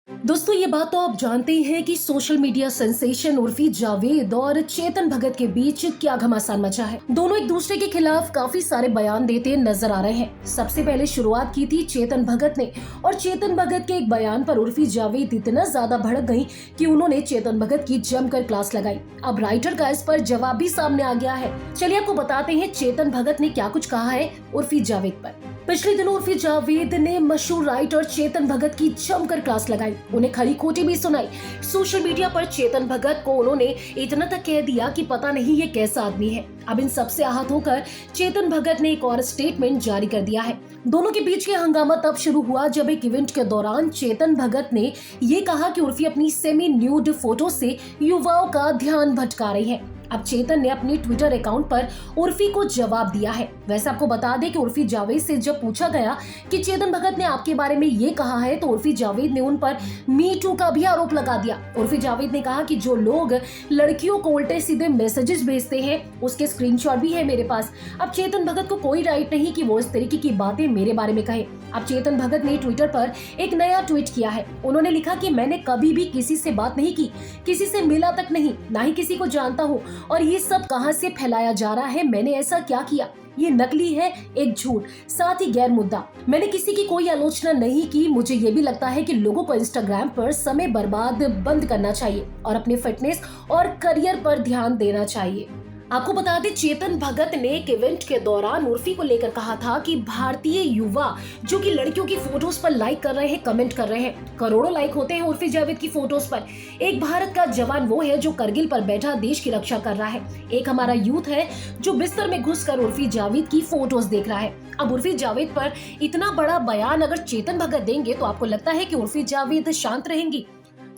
दोस्तों ये बात तो आप जानते ही हैं कि social media sensation Urfi Javed और चेतन भगत के बीच क्या घमासान मचा है। दोनों एक दूसरे के खिलाफ काफी सारे बयान देते नजर आ रहे हैं। सबसे पहले शुरुआत की थी चेतन भगत ने और चेतन भगत के एक बयान पर उर्फी जावेद इतना ज्यादा भड़क गई कि उन्होंने चेतन भगत की जमकर क्लास लगाई। अब राइटर का इस पर जवाब भी सामने आ गया है। चलिए आपको बताते हैं चेतन भगत ने क्या कुछ कहा है उर्फी जावेद पर। पिछले दिनों उर्फी जावेद ने मशहूर राइटर चेतन भगत की जमकर क्लास लगाई, उन्हें खरी खोटी भी सुनाई। सोशल मीडिया पर चेतन भगत को उन्होंने इतना तक कह दिया कि पता नहीं ये कैसा आदमी है। अब इन सबसे आहत होकर चेतन भगत ने एक और स्टेटमेंट जारी कर दिया है। दोनों के बीच के हंगामा तब शुरू हुआ जब एक इवेंट के दौरान चेतन भगत ने ये कहा कि उर्फी अपनी सेमी न्यूड फोटो से युवाओं का ध्यान भटका रही है। अब चेतन ने अपने ट्विटर अकाउंट पर उर्फी को जवाब दिया है। वैसे आपको बता दें कि उर्फी जावेद से जब पूछा गया कि चेतन भगत ने आपके बारे में ये कहा है तो उर्फी जावेद ने उन पर मी टू का भी आरोप लगा दिया। उर्फी जावेद ने कहा कि जो लोग लड़कियों को उल्टे सीधे मैसेजेस भेजते हैं उसके स्क्रीनशॉट भी है मेरे पास। अब चेतन भगत को कोई राइट नहीं कि वो इस तरीके की बातें मेरे बारे में कहे। अब चेतन भगत ने ट्विटर पर एक नया ट्वीट किया है। उन्होंने लिखा कि मैंने कभी भी किसी से बात नहीं की, किसी से मिला तक नहीं, ना ही किसी को जानता हूँ और ये सब कहां से फैलाया जा रहा है, मैंने ऐसा क्या किया, ये नकली है, एक झूठ, साथ ही गैर मुद्दा। मैंने किसी की कोई आलोचना नहीं की। मुझे ये भी लगता है कि लोगों को इंस्टाग्राम पर समय बर्बाद बंद करना चाहिए और अपने फिटनेस और करियर पर ध्यान देना चाहिए। आपको बता दें चेतन भगत ने एक इवेंट के दौरान उर्फी को लेकर कहा था कि भारतीय युवा जो कि लड़कियों की फोटोज पर लाइक कर रहे हैं, कमेंट कर रहे हैं, करोड़ों लाइक होते हैं उर्फी जावेद की फोटोज पर। एक भारत का जवान वो है जो करगिल पर बैठा देश की रक्षा कर रहा है। एक हमारा यूथ है जो बिस्तर में घुसकर उर्फी जावेद की फोटोज देख रहा है। अब उर्फी जावेद पर इतना बड़ा बयान अगर चेतन भगत देंगे तो आपको लगता है कि उर्फी जावेद शांत रहेंगी?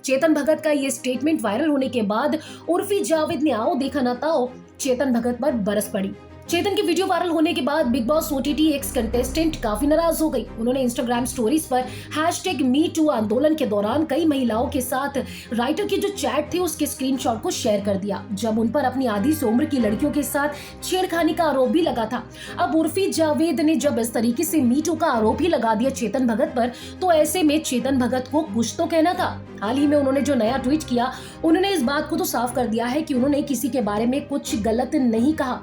चेतन भगत का ये स्टेटमेंट वायरल होने के बाद उर्फी जावेद ने आओ देखा ना ताओ चेतन भगत पर बरस पड़ी। चेतन की वीडियो वायरल होने के बाद big boss OTT ex contestant काफी नाराज हो गई। उन्होंने इंस्टाग्राम स्टोरीज पर #MeToo आंदोलन के दौरान कई महिलाओं के साथ राइटर की जो चैट थी उसके स्क्रीनशॉट को शेयर कर दिया, जब उन पर अपनी आधी से उम्र की लड़कियों के साथ छेड़खानी का आरोप भी लगा था। अब उर्फी जावेद ने जब इस तरीके से MeToo का आरोप ही लगा दिया चेतन भगत पर, तो ऐसे में चेतन भगत को कुछ तो कहना था। हाल ही में उन्होंने जो नया ट्वीट किया, उन्होंने इस बात को तो साफ कर दिया है कि उन्होंने किसी के बारे में कुछ गलत नहीं कहा।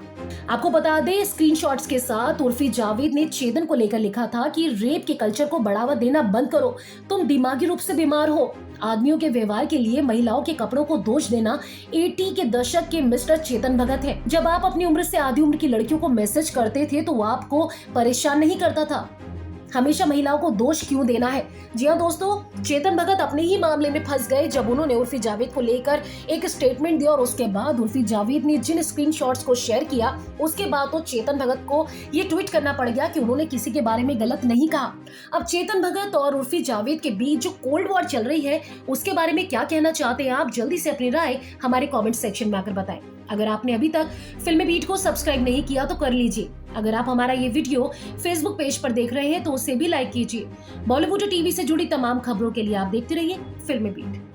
आपको बता दें स्क्रीनशॉट्स के साथ उर्फी जावेद ने चेतन को लेकर लिखा था कि रेप के कल्चर को बढ़ावा देना बंद करो, तुम दिमागी रूप से बीमार हो। आदमियों के व्यवहार के लिए महिलाओं के कपड़ों को दोष देना 80 के दशक के मिस्टर चेतन भगत है। जब आप अपनी उम्र से आधी उम्र की लड़कियों को मैसेज करते थे तो वो आपको परेशान नहीं करता था। हमेशा महिलाओं को दोष क्यों देना है? जी हाँ दोस्तों, चेतन भगत अपने ही मामले में फंस गए जब उन्होंने उर्फी जावेद को लेकर एक स्टेटमेंट दिया और उसके बाद उर्फी जावेद ने जिन स्क्रीनशॉट्स को शेयर किया उसके बाद तो चेतन भगत को ये ट्वीट करना पड़ गया कि उन्होंने किसी के बारे में गलत नहीं कहा। अब चेतन भगत और उर्फी जावेद के बीच जो कोल्ड वॉर चल रही है उसके बारे में क्या कहना चाहते हैं आप? जल्दी से अपनी राय हमारे कॉमेंट सेक्शन में आकर बताएं। अगर आपने अभी तक फिल्मी बीट को सब्सक्राइब नहीं किया तो कर लीजिए। अगर आप हमारा ये वीडियो फेसबुक पेज पर देख रहे हैं तो उसे भी लाइक कीजिए। बॉलीवुड टीवी से जुड़ी तमाम खबरों के लिए आप देखते रहिए फिल्मी बीट।